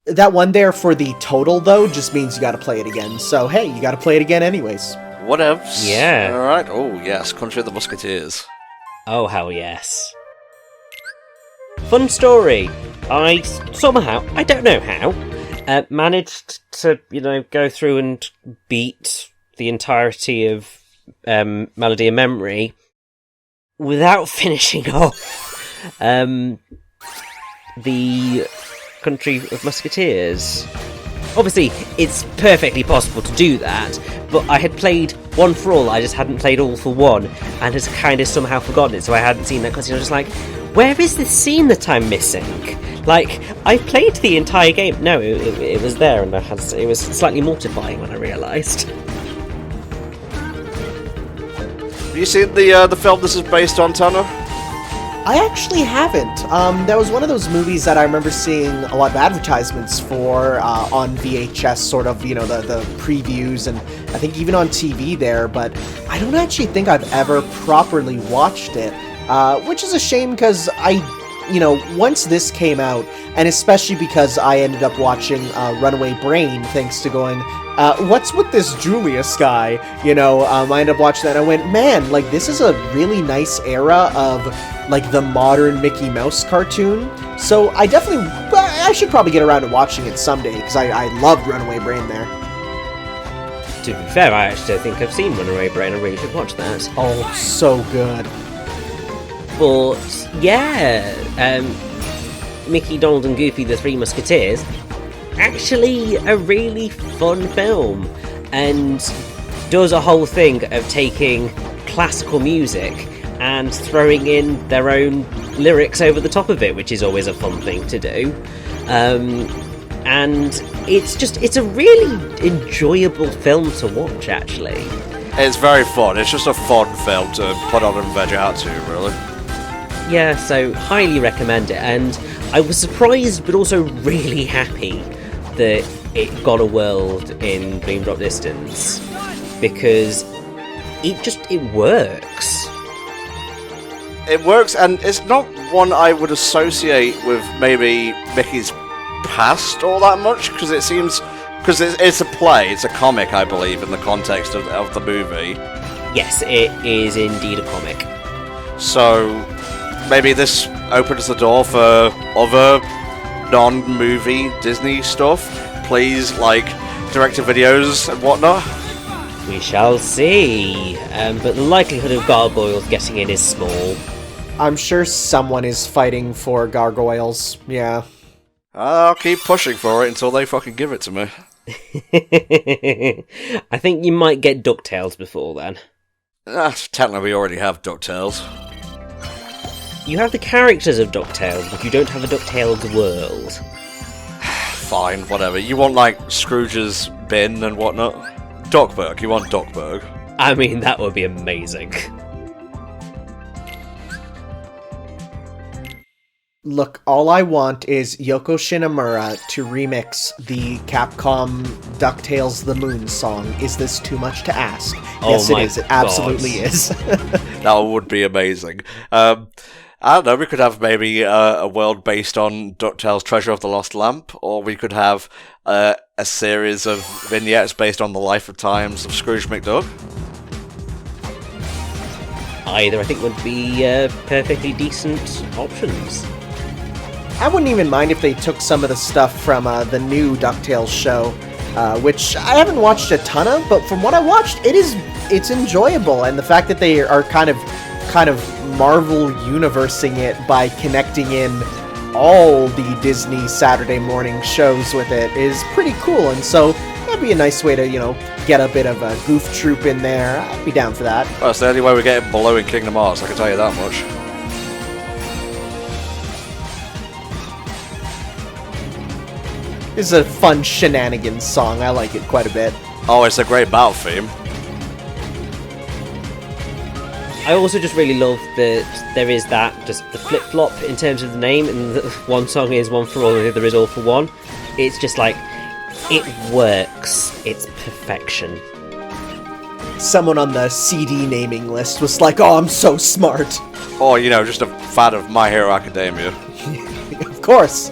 That one there for the total, though, just means you gotta play it again. So, hey, you gotta play it again anyways. Whatevs. Yeah. Alright, oh yes, Country of the Musketeers. Oh, hell yes. Fun story. I somehow, I don't know how, managed to, go through and beat the entirety of Melody and Memory without finishing off the Country of Musketeers. Obviously, it's perfectly possible to do that, but I had played One for All, I just hadn't played All for One, and had kind of somehow forgotten it, so I hadn't seen that cutscene. I was just like, where is this scene that I'm missing? Like, I played the entire game. No, it was there, and it was slightly mortifying when I realised. Have you seen the film this is based on, Tanner? I actually haven't. That was one of those movies that I remember seeing a lot of advertisements for on VHS, sort of, the previews, and I think even on TV there, but I don't actually think I've ever properly watched it, which is a shame because once this came out, and especially because I ended up watching Runaway Brain, thanks to going, what's with this Julius guy? I ended up watching that and I went, man, like, this is a really nice era of, like, the modern Mickey Mouse cartoon. So I should probably get around to watching it someday, because I loved Runaway Brain there. To be fair, I actually don't think I've seen Runaway Brain. I really should watch that. Oh, so good. But, yeah, Mickey, Donald and Goofy, the Three Musketeers, actually a really fun film, and does a whole thing of taking classical music and throwing in their own lyrics over the top of it, which is always a fun thing to do. And it's a really enjoyable film to watch, actually. It's very fun. It's just a fun film to put on and veg out to, really. Yeah, so highly recommend it. And I was surprised, but also really happy that it got a world in Dream Drop Distance, because it works. It works, and it's not one I would associate with maybe Mickey's past all that much, because it seems... Because it's a play, it's a comic, I believe, in the context of the movie. Yes, it is indeed a comic. So, maybe this opens the door for other non-movie Disney stuff? Please, like, direct-to-videos and whatnot? We shall see. But the likelihood of gargoyles getting in is small. I'm sure someone is fighting for gargoyles, yeah. I'll keep pushing for it until they fucking give it to me. I think you might get DuckTales before then. Technically we already have DuckTales. You have the characters of DuckTales, but you don't have a DuckTales world. Fine, whatever. You want, like, Scrooge's bin and whatnot? Duckburg, you want Duckburg. I mean, that would be amazing. Look, all I want is Yoko Shinomura to remix the Capcom DuckTales The Moon song. Is this too much to ask? Yes, it is. It absolutely is. That would be amazing. I don't know, we could have maybe a world based on DuckTales Treasure of the Lost Lamp, or we could have a series of vignettes based on the life and times of Scrooge McDuck. Either, I think, would be perfectly decent options. I wouldn't even mind if they took some of the stuff from the new DuckTales show, which I haven't watched a ton of, but from what I watched, it's enjoyable, and the fact that they are kind of Marvel universing it by connecting in all the Disney Saturday morning shows with it is pretty cool, and so that'd be a nice way to, get a bit of a goof troop in there. I'd be down for that. Well, it's the only way we're getting below in Kingdom Hearts, I can tell you that much. This is a fun shenanigans song. I like it quite a bit. Oh, it's a great battle theme. I also just really love that there is just the flip-flop in terms of the name, and one song is One for All and the other is All for One. It's just like, it works. It's perfection. Someone on the CD naming list was like, oh, I'm so smart. Or, just a fan of My Hero Academia. Of course.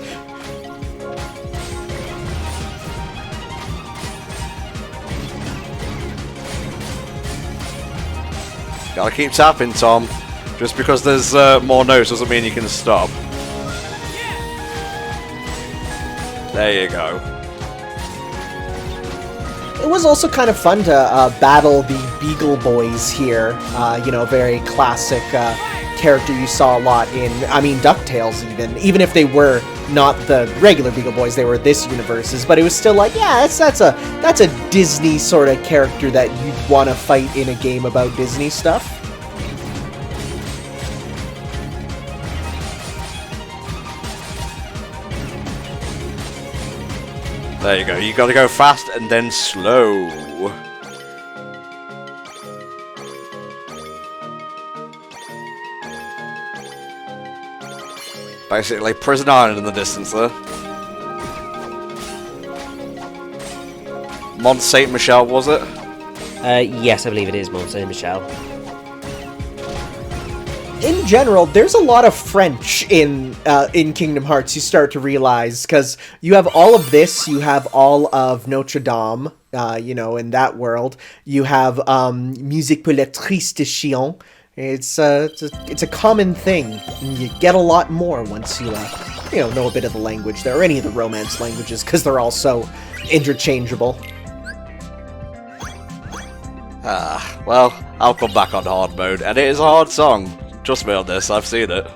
Gotta keep tapping, Tom. Just because there's more notes doesn't mean you can stop. There you go. It was also kind of fun to battle the Beagle Boys here. Very classic character you saw a lot in, DuckTales even if they were not the regular Beagle Boys, they were this universe's, but it was still like, yeah, that's a Disney sort of character that you'd want to fight in a game about Disney stuff. There you go, you gotta go fast and then slow. Basically, Prison Island in the distance there. Mont Saint Michel, was it? Yes, I believe it is Mont Saint Michel. In general, there's a lot of French in Kingdom Hearts, you start to realize, because you have all of this, you have all of Notre Dame, in that world. You have Musique pour les tristes chiens. It's a common thing. You get a lot more once you know a bit of the language there, or any of the Romance languages, because they're all so interchangeable. Well, I'll come back on hard mode, and it is a hard song. Trust me on this, I've seen it.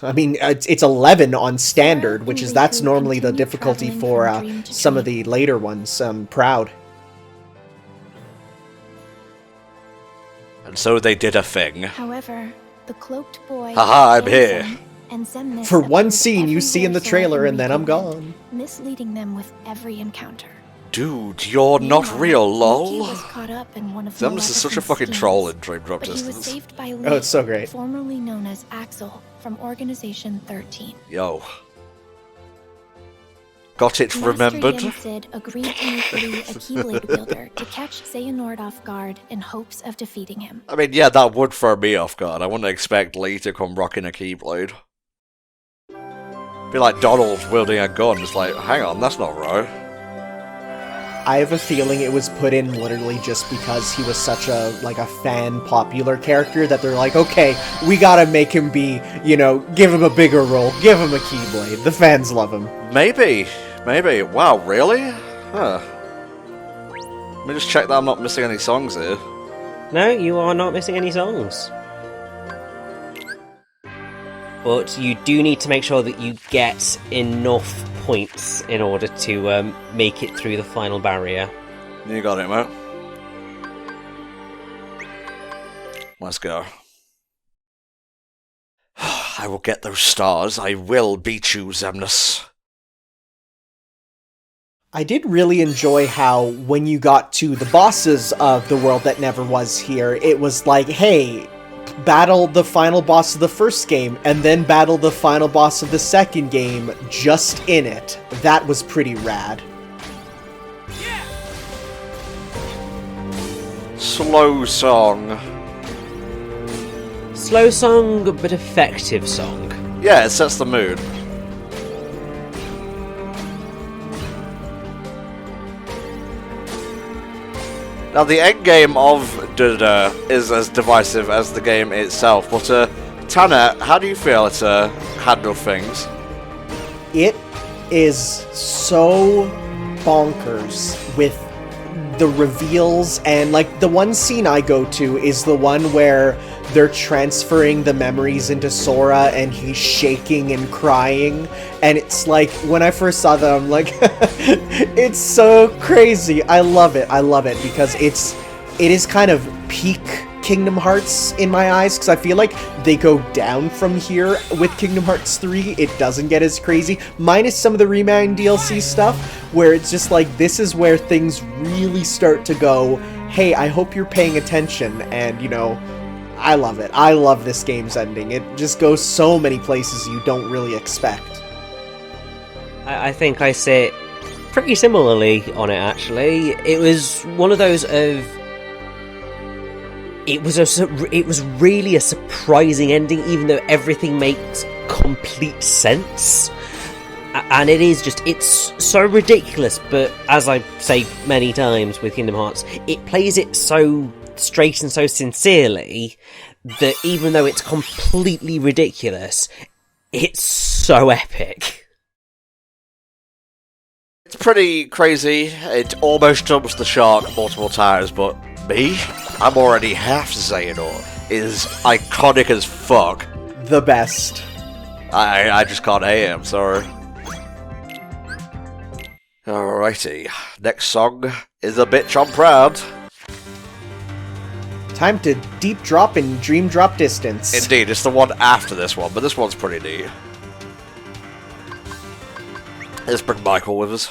It's 11 on standard, that's normally the difficulty for some of the later ones. Proud. And so they did a thing. However, the cloaked boy. Haha, I'm here. And Zemnis For one appeared scene you see in the everywhere trailer, so and then I'm immediately, gone. misleading them with every encounter. Dude, you're not Meanwhile, real, Mickey lol. was caught up in one of Zemnis is such a Maleficent's fucking schemes, troll in Dream Drop but he was Distance. saved by Lee, Oh, it's so great. formerly known as Axel from Organization 13. Yo. Got it remembered? Master Sid agreed to make Lee a Keyblade wielder to catch Xehanort off guard in hopes of defeating him. Yeah, that would throw me off guard. I wouldn't expect Lee to come rocking a Keyblade. Be like Donald wielding a gun. It's like, hang on, that's not right. I have a feeling it was put in literally just because he was such a fan popular character that they're like, okay, we gotta make him be, give him a bigger role, give him a Keyblade. The fans love him. Maybe. Wow, really? Huh. Let me just check that I'm not missing any songs here. No, you are not missing any songs. But you do need to make sure that you get enough points in order to make it through the final barrier. You got it, mate. Let's go. I will get those stars. I will beat you, Zemnis. I did really enjoy how when you got to the bosses of the world that never was here, it was like, hey, battle the final boss of the first game, and then battle the final boss of the second game just in it. That was pretty rad. Slow song. Slow song, but effective song. Yeah, it sets the mood. Now, the endgame of DDD is as divisive as the game itself, but Tanner, how do you feel it handled things? It is so bonkers with the reveals, and the one scene I go to is the one where they're transferring the memories into Sora and he's shaking and crying, and it's like, when I first saw that, I'm like, it's so crazy. I love it because it is kind of peak Kingdom Hearts in my eyes, because I feel like they go down from here with Kingdom Hearts 3. It doesn't get as crazy, minus some of the Remind DLC stuff, where it's just like, this is where things really start to go, hey, I hope you're paying attention, and, I love it. I love this game's ending. It just goes so many places you don't really expect. I think I sit pretty similarly on it, actually. It was one of those of... It was really a surprising ending, even though everything makes complete sense. And it's so ridiculous, but as I say many times with Kingdom Hearts, it plays it so straight and so sincerely that even though it's completely ridiculous, it's so epic. It's pretty crazy. It almost jumps the shark multiple times, but me? I'm already half Xehanort. Is iconic as fuck. The best. I just can't hate him, sorry. Alrighty, next song is a bitch I'm proud. Time to deep drop in dream drop distance. Indeed, it's the one after this one, but this one's pretty neat. Let's bring Michael with us.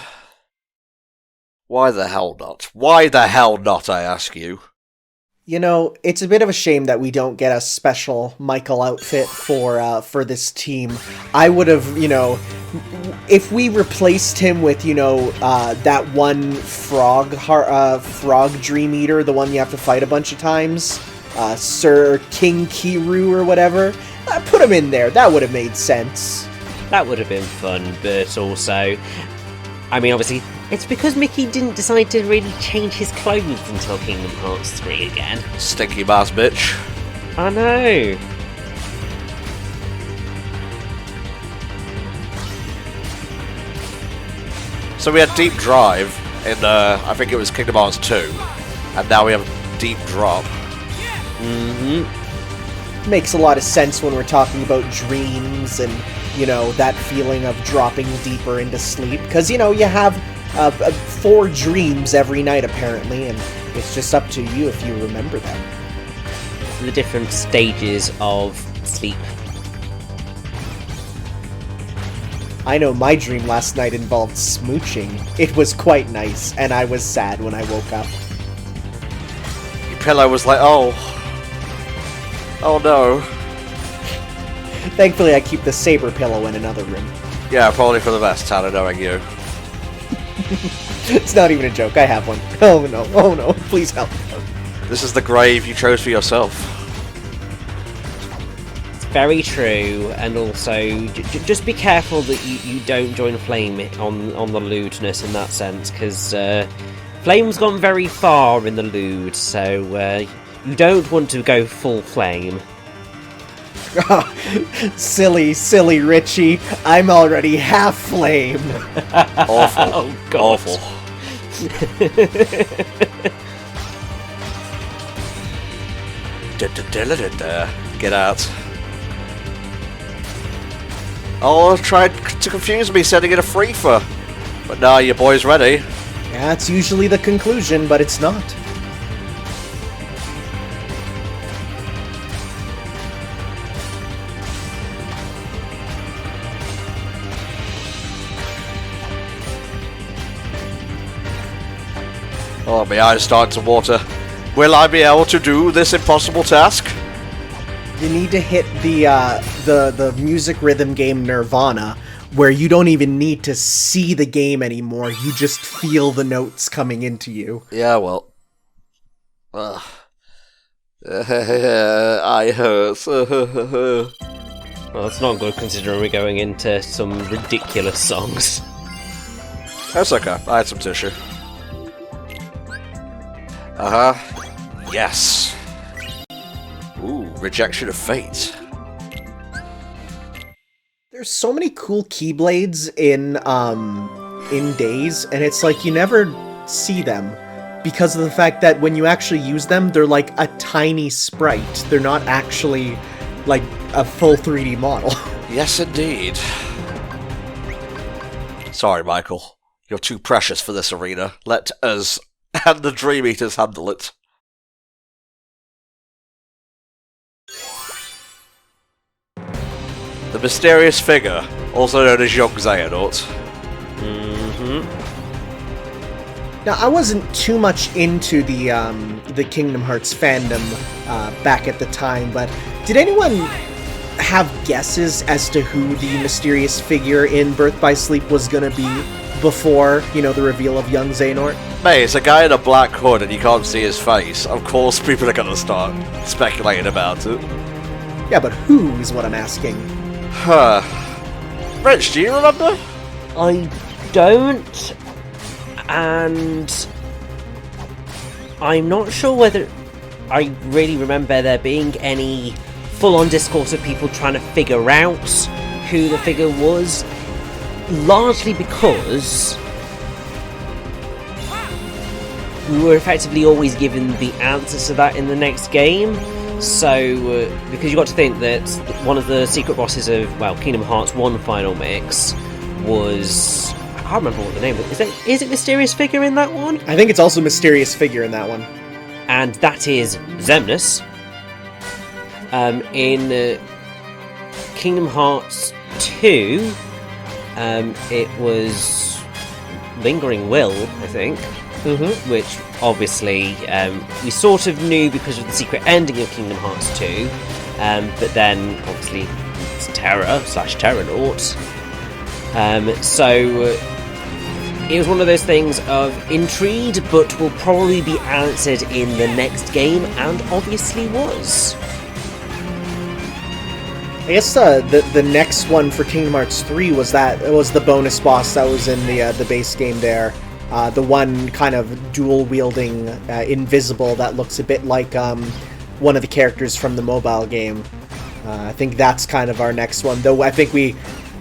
Why the hell not? Why the hell not, I ask you? You know, it's a bit of a shame that we don't get a special Michael outfit for this team. I would have, you know, if we replaced him with, you know, that one frog dream eater, the one you have to fight a bunch of times, Sir King Kiru or whatever, put him in there. That would have made sense. That would have been fun, but also, I mean, obviously, it's because Mickey didn't decide to really change his clothes until Kingdom Hearts 3 again. Stinky bass bitch. I know. So we had Deep Drive in, I think it was Kingdom Hearts 2, and now we have Deep Drop. Mm-hmm. Makes a lot of sense when we're talking about dreams and, you know, that feeling of dropping deeper into sleep. Because, you know, you have 4 dreams every night, apparently, and it's just up to you if you remember them. The different stages of sleep. I know my dream last night involved smooching. It was quite nice, and I was sad when I woke up. Your pillow was like, oh no. Thankfully, I keep the saber pillow in another room. Yeah, probably for the best, Tanner, knowing you. It's not even a joke, I have one. Oh no, please help. This is the grave you chose for yourself. It's very true, and also, just be careful that you don't join Flame on the lewdness in that sense, because Flame's gone very far in the lewd, so you don't want to go full Flame. Silly Richie. I'm already half flame. Awful. Oh, God. Awful. Get out. Oh, tried to confuse me, sending it a free-for. But now your boy's ready. Yeah, it's usually the conclusion, but it's not. Oh, my eyes start to water. Will I be able to do this impossible task? You need to hit the music rhythm game Nirvana, where you don't even need to see the game anymore. You just feel the notes coming into you. Yeah, well. I hurt. Well, that's not good considering we're going into some ridiculous songs. That's okay. I had some tissue. Uh-huh. Yes. Ooh, Rejection of Fate. There's so many cool keyblades in Days, and it's like you never see them because of the fact that when you actually use them, they're like a tiny sprite. They're not actually like a full 3D model. Yes, indeed. Sorry, Michael. You're too precious for this arena. Let us and the Dream Eaters handle it. The mysterious figure, also known as Young Xehanort. Now, I wasn't too much into the Kingdom Hearts fandom back at the time, but did anyone have guesses as to who the mysterious figure in Birth by Sleep was gonna be before, you know, the reveal of Young Xehanort? Mate, it's a guy in a black hood and you can't see his face. Of course people are gonna start speculating about it. Yeah, but who is what I'm asking. Huh. Rich, do you remember? I don't, and I'm not sure whether I really remember there being any full-on discourse of people trying to figure out who the figure was, largely because we were effectively always given the answers to that in the next game. So, because you got to think that one of the secret bosses of, well, Kingdom Hearts 1 Final Mix was... I can't remember what the name of it is. Is it Mysterious Figure in that one? I think it's also Mysterious Figure in that one. And that is Xemnas. In Kingdom Hearts 2, it was Lingering Will, I think. Which obviously we sort of knew because of the secret ending of Kingdom Hearts 2, but then obviously it's Terra/Terranaut. So it was one of those things of intrigue, but will probably be answered in the next game, and obviously was. I guess the next one for Kingdom Hearts 3 was the bonus boss that was in the base game there. The one kind of dual-wielding invisible that looks a bit like one of the characters from the mobile game. I think that's kind of our next one, though I think we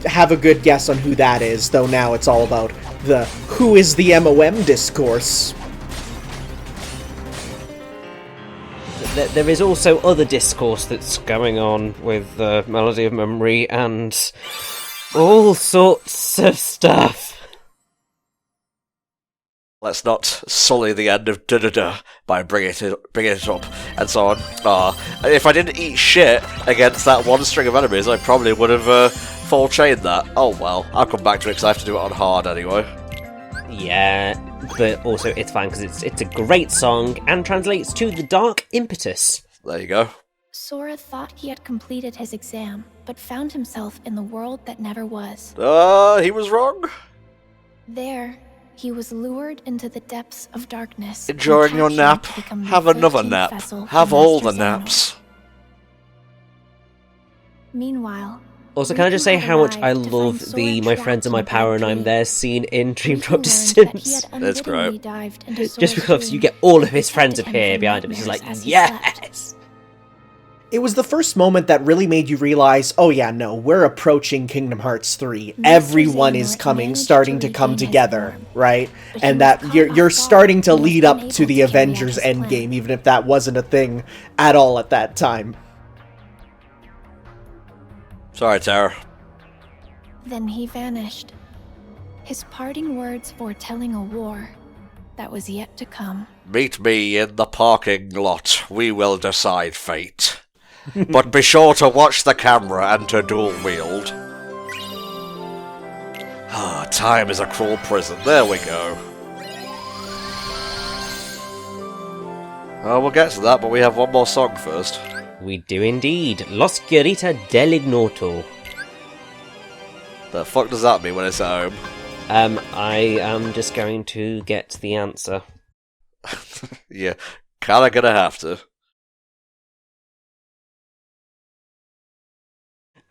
have a good guess on who that is, though now it's all about the who is the MOM discourse. There is also other discourse that's going on with Melody of Memory and all sorts of stuff. Let's not sully the end of da-da-da by bringing it up, and so on. If I didn't eat shit against that one string of enemies, I probably would have full chained that. Oh well, I'll come back to it because I have to do it on hard anyway. Yeah, but also it's fine because it's a great song and translates to the dark impetus. There you go. Sora thought he had completed his exam, but found himself in the world that never was. He was wrong. There, he was lured into the depths of darkness. Enjoying your nap? Have another nap. Have all the naps. Meanwhile... Also, can I just say how much I love the My Friends Are My Power and I'm There scene in Dream Drop Distance? That's great. Just because you get all of his friends appear behind him, it's just like, yes! It was the first moment that really made you realize, oh yeah, no, we're approaching Kingdom Hearts 3. Everyone is starting to come together, right? And that you're starting to lead up to the Avengers Endgame, even if that wasn't a thing at all at that time. Sorry, Tara. Then he vanished. His parting words foretelling a war that was yet to come. Meet me in the parking lot. We will decide fate. But be sure to watch the camera and to dual wield. Time is a cruel prison. There we go. We'll get to that, but we have one more song first. We do indeed. L'Oscurità dell'Ignoto. The fuck does that mean when it's at home? I am just going to get the answer. Yeah, kinda gonna have to.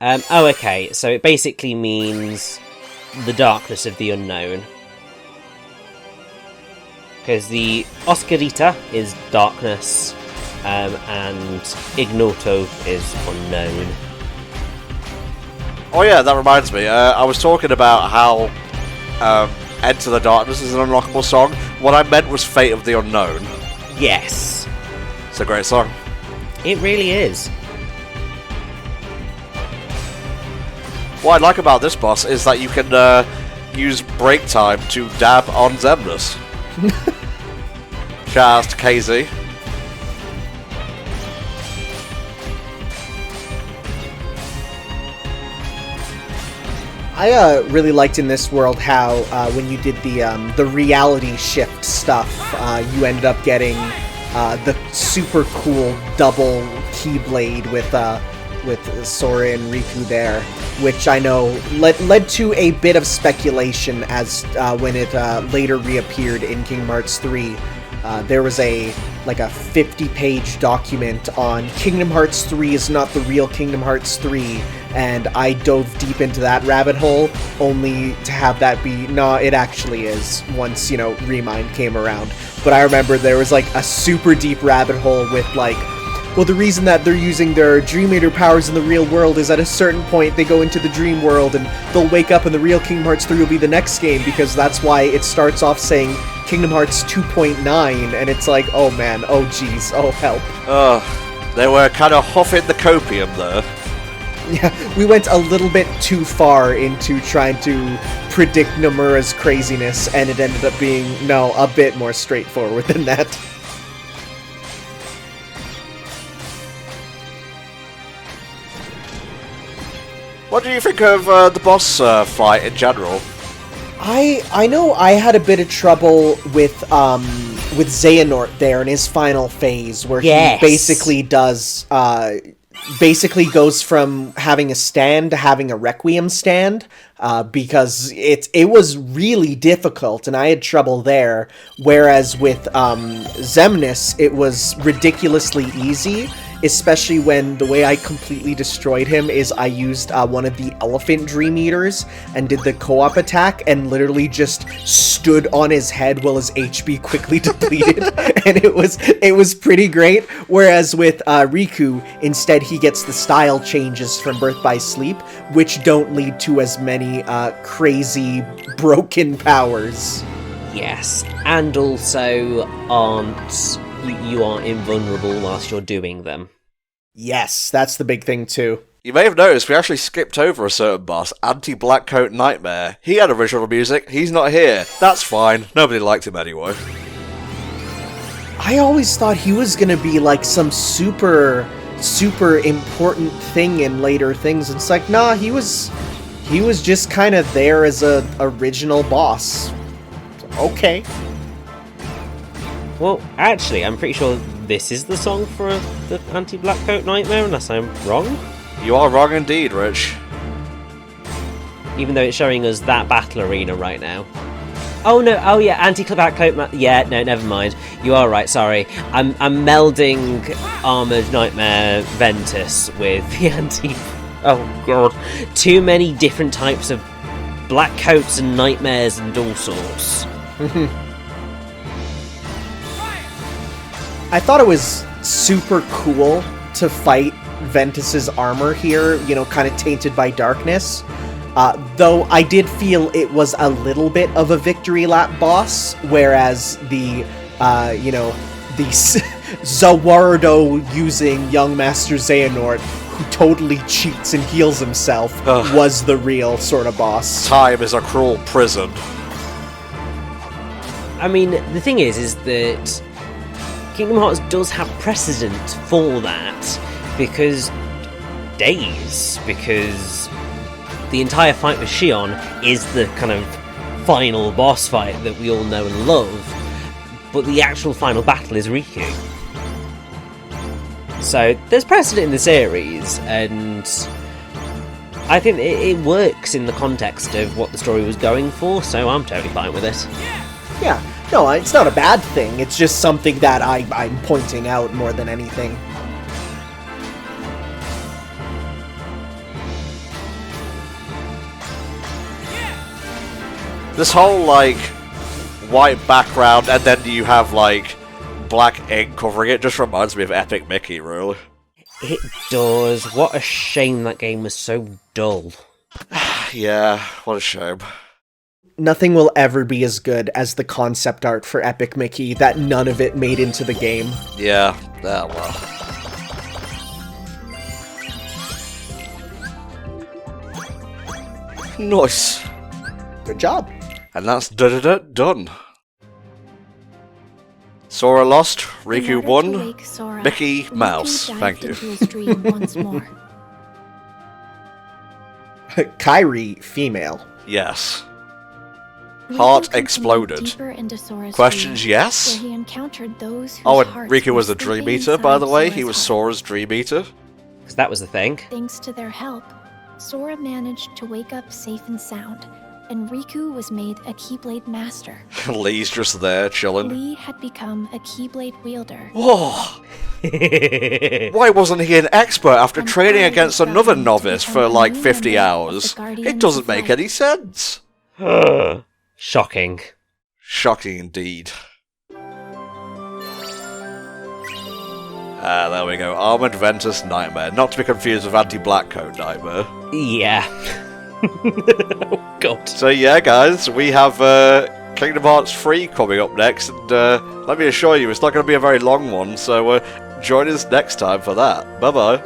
Okay, so it basically means the darkness of the unknown. Because the Oscurità is darkness, and Ignoto is unknown. Oh yeah, that reminds me. I was talking about how Enter the Darkness is an unlockable song. What I meant was Fate of the Unknown. Yes. It's a great song. It really is. What I like about this boss is that you can use break time to dab on Xemnas. Shout out to KZ. I really liked in this world how when you did the reality shift stuff, you ended up getting the super cool double Keyblade with Sora and Riku there, which I know led to a bit of speculation as when it later reappeared in Kingdom Hearts 3. There was a 50-page document on Kingdom Hearts 3 is not the real Kingdom Hearts 3, and I dove deep into that rabbit hole, only to have that be, no, it actually is, once, you know, Remind came around. But I remember there was, like, a super deep rabbit hole with, like, well, the reason that they're using their Dream Eater powers in the real world is at a certain point they go into the dream world and they'll wake up and the real Kingdom Hearts 3 will be the next game, because that's why it starts off saying Kingdom Hearts 2.9, and it's like, oh man, oh jeez, oh help. They were kind of huffing the copium there. Yeah, we went a little bit too far into trying to predict Nomura's craziness, and it ended up being, no, a bit more straightforward than that. What do you think of the boss fight in general? I know I had a bit of trouble with Xehanort there in his final phase, where Yes. he basically does basically goes from having a stand to having a Requiem stand, because it was really difficult, and I had trouble there. Whereas with Xemnas, it was ridiculously easy. Especially when the way I completely destroyed him is I used one of the Elephant Dream Eaters and did the co-op attack and literally just stood on his head while his HP quickly depleted, and it was pretty great. Whereas with Riku, instead he gets the style changes from Birth by Sleep, which don't lead to as many crazy broken powers. Yes, and also you are invulnerable whilst you're doing them. Yes, that's the big thing too. You may have noticed we actually skipped over a certain boss, Anti-Blackcoat Nightmare. He had original music, he's not here. That's fine, nobody liked him anyway. I always thought he was gonna be like some super important thing in later things. It's like, nah, he was just kind of there as a original boss. Okay. Well, actually, I'm pretty sure this is the song for the Anti-Blackcoat Nightmare, unless I'm wrong. You are wrong indeed, Rich. Even though it's showing us that battle arena right now. Oh no, oh yeah, Anti-Blackcoat yeah, no, never mind. You are right, sorry. I'm melding Armored Nightmare Ventus with the oh god. Too many different types of black coats and nightmares and all sorts. I thought it was super cool to fight Ventus's armor here, you know, kind of tainted by darkness. Though I did feel it was a little bit of a victory lap boss, whereas the Zawardo using young Master Xehanort, who totally cheats and heals himself, was the real sort of boss. Time is a cruel prison. I mean, the thing is that Kingdom Hearts does have precedent for that, because the entire fight with Shion is the kind of final boss fight that we all know and love, but the actual final battle is Riku. So there's precedent in the series, and I think it works in the context of what the story was going for, so I'm totally fine with it. Yeah, no, it's not a bad thing. It's just something that I'm pointing out more than anything. This whole, like, white background and then you have, like, black ink covering it just reminds me of Epic Mickey, really. It does. What a shame that game was so dull. Yeah, what a shame. Nothing will ever be as good as the concept art for Epic Mickey, that none of it made into the game. Yeah, well. Nice. Good job. And that's done. Sora lost, Riku In order to won, wake Sora, Mickey Riku Mouse. dived Thank you. into his dream once more. Kairi, female. Yes. Riku Heart continued exploded. deeper into Sora's Questions, dream, yes? where he encountered those whose Oh, and hearts Riku were was the Dream sleeping Eater, by the inside way. Sora's He was heart. Sora's Dream Eater. Because that was the thing. Thanks to their help, Sora managed to wake up safe and sound, and Riku was made a Keyblade Master. Lee's just there, chilling. Lee had become a Keyblade wielder. Whoa! Why wasn't he an expert after And training I against was another going to novice become for a like new 50 member of hours? the Guardians It doesn't of make Light. any sense. Shocking. Shocking indeed. Ah, there we go. Armored Ventus Nightmare. Not to be confused with Anti-Black Coat Nightmare. Yeah. Oh, God. So yeah, guys, we have Kingdom Hearts 3 coming up next, and let me assure you, it's not going to be a very long one, so join us next time for that. Bye-bye.